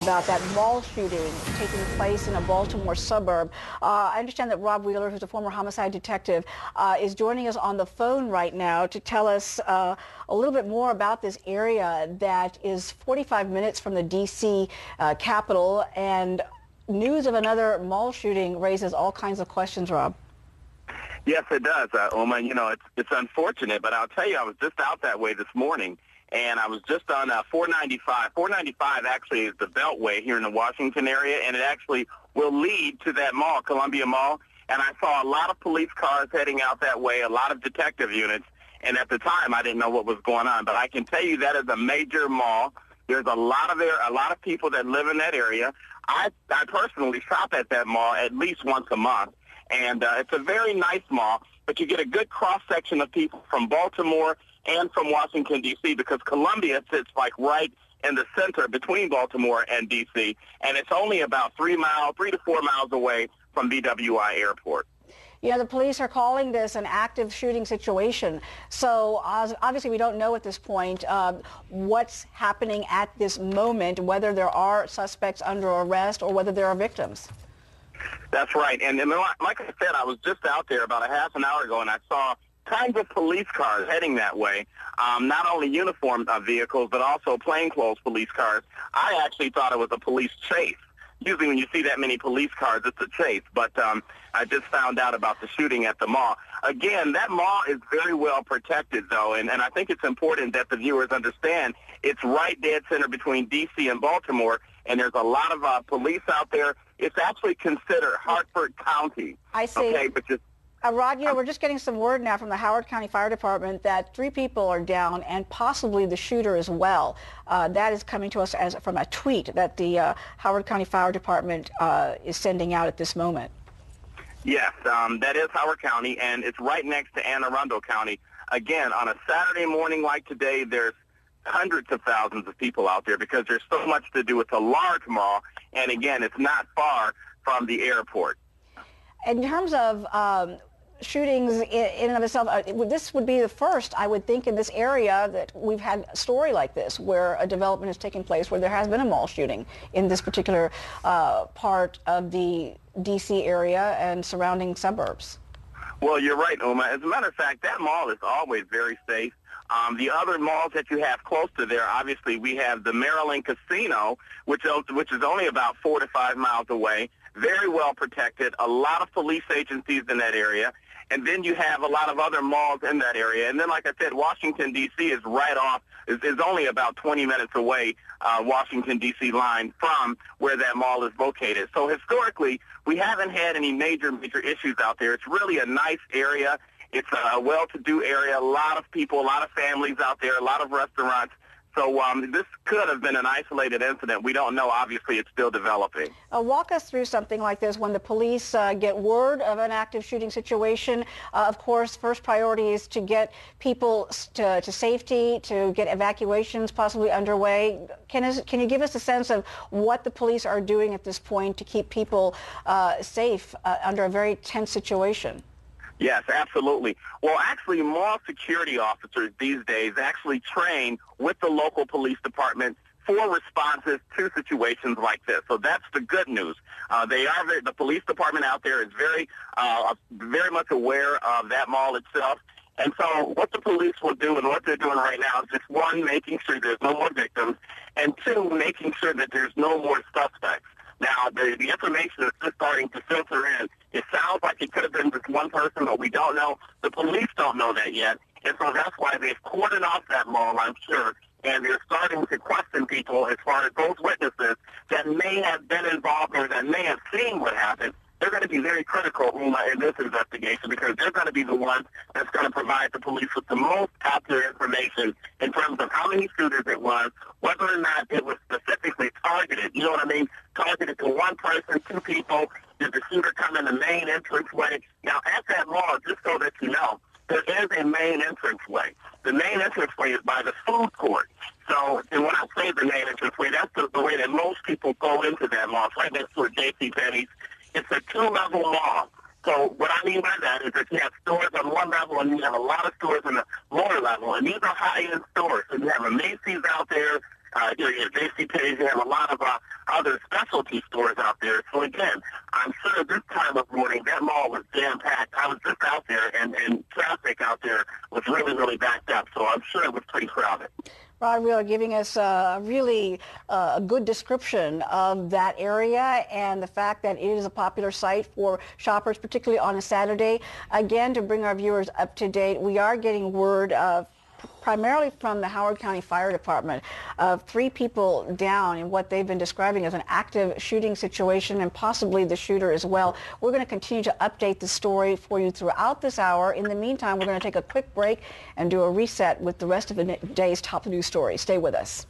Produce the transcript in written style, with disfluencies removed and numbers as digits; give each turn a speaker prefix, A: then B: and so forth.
A: About that mall shooting taking place in a Baltimore suburb. I understand that Rob Wheeler, who's a former homicide detective, is joining us on the phone right now to tell us a little bit more about this area that is 45 minutes from the D.C. Capitol. And news of another mall shooting raises all kinds of questions, Rob.
B: Yes, it does, Uma. You know, it's unfortunate, but I'll tell you, I was just out that way this morning, and I was just on 495. 495 actually is the Beltway here in the Washington area, and it actually will lead to that mall, Columbia Mall. And I saw a lot of police cars heading out that way, a lot of detective units, and at the time I didn't know what was going on. But I can tell you that is a major mall. There's a lot of people that live in that area. I personally shop at that mall at least once a month. And it's a very nice mall, but you get a good cross-section of people from Baltimore and from Washington, D.C., because Columbia sits like right in the center between Baltimore and D.C., and it's only about 3 to 4 miles away from BWI Airport.
A: Yeah, the police are calling this an active shooting situation. So obviously we don't know at this point what's happening at this moment, whether there are suspects under arrest or whether there are victims.
B: That's right. And like I said, I was just out there about a half an hour ago, and I saw tons of police cars heading that way, not only uniformed vehicles, but also plainclothes police cars. I actually thought it was a police chase. Usually when you see that many police cars, it's a chase. But I just found out about the shooting at the mall. Again, that mall is very well protected, though, and I think it's important that the viewers understand it's right dead center between D.C. and Baltimore, and there's a lot of police out there. It's actually considered Hartford County.
A: I see.
B: Okay, but just
A: Rod, you know, we're just getting some word now from the Howard County Fire Department that 3 people are down and possibly the shooter as well. That is coming to us from a tweet that the Howard County Fire Department is sending out at this moment.
B: Yes, that is Howard County, and it's right next to Anne Arundel County. Again, on a Saturday morning like today, there's hundreds of thousands of people out there because there's so much to do. It's a large mall, and again, it's not far from the airport.
A: In terms of shootings in and of itself, this would be the first, I would think, in this area that we've had a story like this, where a development has taken place, where there has been a mall shooting in this particular part of the D.C. area and surrounding suburbs.
B: Well, you're right, Uma. As a matter of fact, that mall is always very safe. The other malls that you have close to there, obviously, we have the Maryland Casino, which is only about 4 to 5 miles away, very well protected, a lot of police agencies in that area. And then you have a lot of other malls in that area. And then, like I said, Washington, D.C. is right off, is only about 20 minutes away, Washington, D.C. line from where that mall is located. So historically, we haven't had any major issues out there. It's really a nice area. It's a well-to-do area, a lot of people, a lot of families out there, a lot of restaurants. So this could have been an isolated incident. We don't know. Obviously, it's still developing.
A: Walk us through something like this. When the police get word of an active shooting situation, of course, first priority is to get people to safety, to get evacuations possibly underway. Can you give us a sense of what the police are doing at this point to keep people safe under a very tense situation?
B: Yes, absolutely. Well, actually, mall security officers these days actually train with the local police department for responses to situations like this. So that's the good news. The police department out there is very much aware of that mall itself. And so what the police will do and what they're doing right now is just, 1, making sure there's no more victims, and 2, making sure that there's no more suspects. Now, the information is just starting to filter in. It sounds like it could have been just one person, but we don't know. The police don't know that yet. And so that's why they've cordoned off that mall, I'm sure, and they're starting to question people as far as those witnesses that may have been involved or that may have seen what happened. They're going to be very critical, Uma, in this investigation, because they're going to be the ones that's going to provide the police with the most accurate information in terms of how many shooters it was, whether or not it was specifically targeted. You know what I mean? Targeted to one person, 2 people. Did the shooter come in the main entranceway? Now, at that mall, just so that you know, there is a main entranceway. The main entranceway is by the food court. So, and when I say the main entranceway, that's the way that most people go into that mall. It's right next to a JCPenney's. It's a 2-level mall. So what I mean by that is that you have stores on one level and you have a lot of stores on the lower level. And these are high-end stores. So you have a Macy's out there, your JCPenney's, you have a lot of other specialty stores out there. So again, I'm sure this time of morning that mall was jam-packed. I was just out there, and traffic out there was really, really backed up. So I'm sure it was pretty crowded.
A: Rod Wheeler giving us a really good description of that area and the fact that it is a popular site for shoppers, particularly on a Saturday. Again, to bring our viewers up to date, we are getting word of primarily from the Howard County Fire Department of 3 people down in what they've been describing as an active shooting situation, and possibly the shooter as well. We're going to continue to update the story for you throughout this hour. In the meantime, we're going to take a quick break and do a reset with the rest of the day's top news stories. Stay with us.